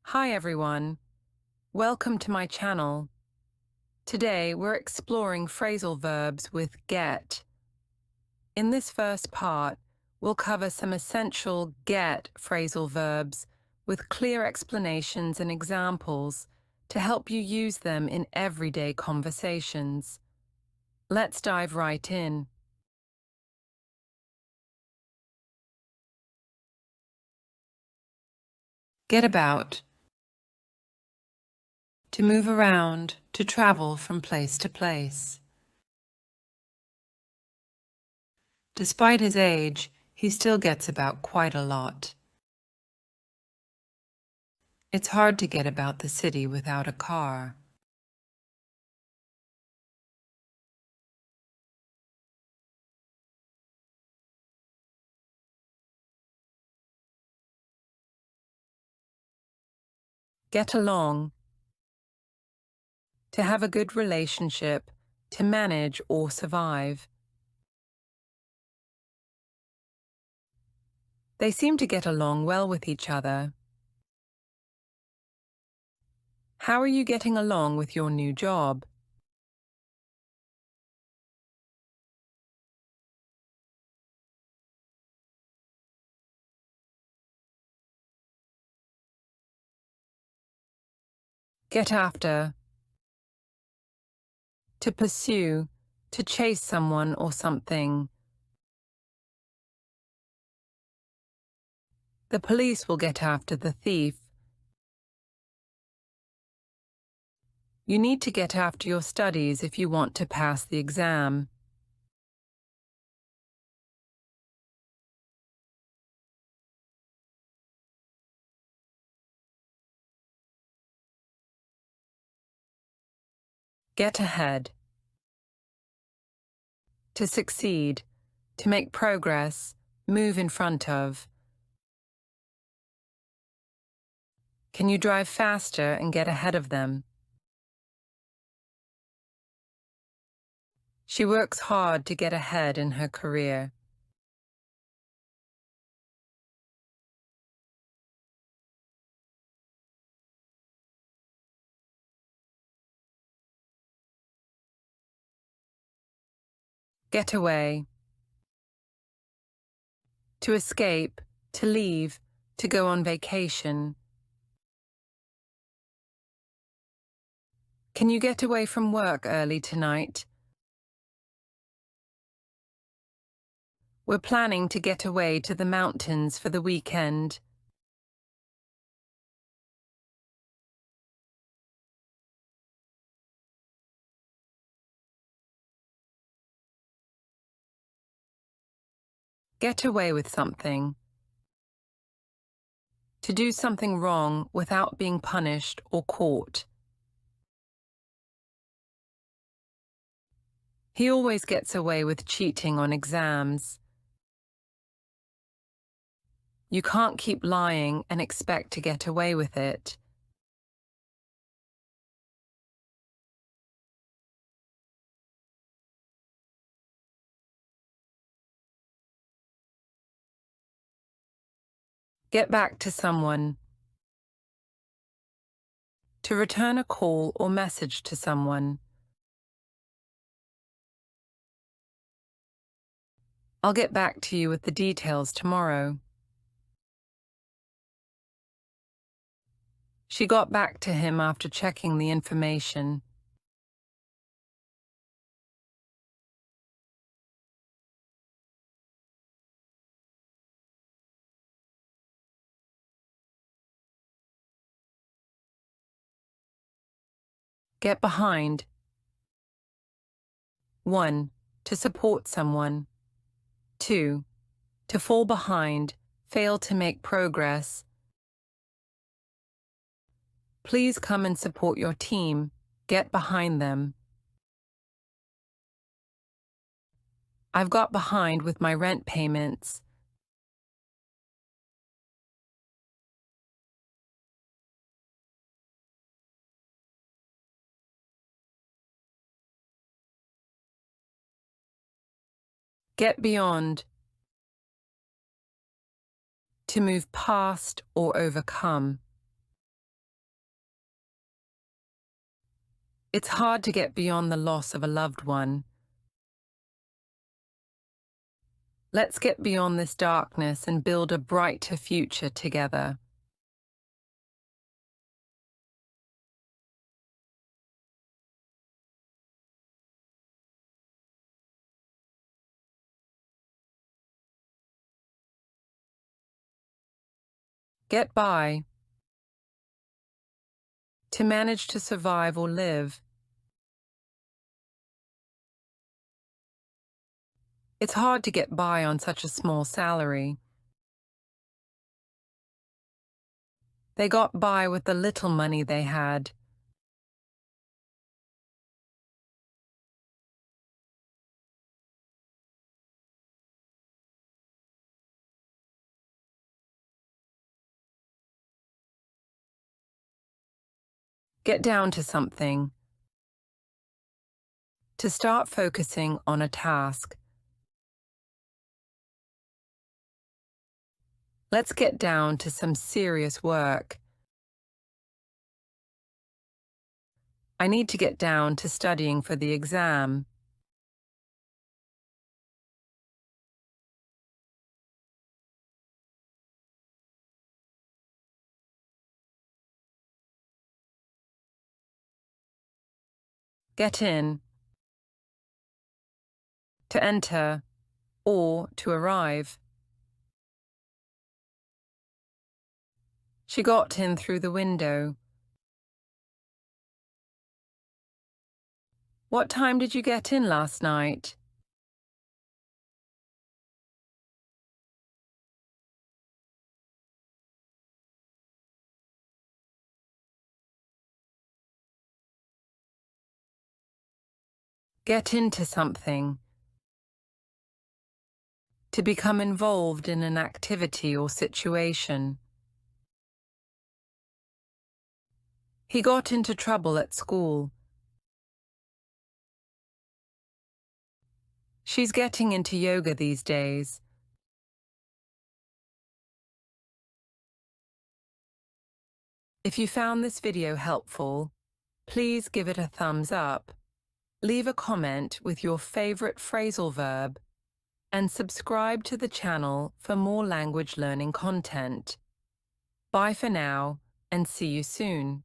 Hi everyone, welcome to my channel. Today we're exploring phrasal verbs with get. In this first part, we'll cover some essential get phrasal verbs with clear explanations and examples to help you use them in everyday conversations. Let's dive right in. Get about. To move around, to travel from place to place. Despite his age, he still gets about quite a lot. It's hard to get about the city without a car. Get along. To have a good relationship, to manage or survive. They seem to get along well with each other. How are you getting along with your new job? Get after. To pursue, to chase someone or something. The police will get after the thief. You need to get after your studies if you want to pass the exam. Get ahead. To succeed, to make progress, move in front of. Can you drive faster and get ahead of them? She works hard to get ahead in her career. Get away. To escape, to leave, to go on vacation. Can you get away from work early tonight? We're planning to get away to the mountains for the weekend. Get away with something. To do something wrong without being punished or caught. He always gets away with cheating on exams. You can't keep lying and expect to get away with it. Get back to someone. To return a call or message to someone. I'll get back to you with the details tomorrow. She got back to him after checking the information. Get behind. 1. To support someone. 2. To fall behind, fail to make progress. Please come and support your team. Get behind them. I've got behind with my rent payments. Get beyond. To move past or overcome. It's hard to get beyond the loss of a loved one. Let's get beyond this darkness and build a brighter future together. Get by. To manage to survive or live. It's hard to get by on such a small salary. They got by with the little money they had. Get down to something. To start focusing on a task. Let's get down to some serious work. I need to get down to studying for the exam. Get in. To enter or to arrive. She got in through the window. What time did you get in last night? Get into something. To become involved in an activity or situation. He got into trouble at school. She's getting into yoga these days. If you found this video helpful, please give it a thumbs up. Leave a comment with your favorite phrasal verb and subscribe to the channel for more language learning content. Bye for now and see you soon.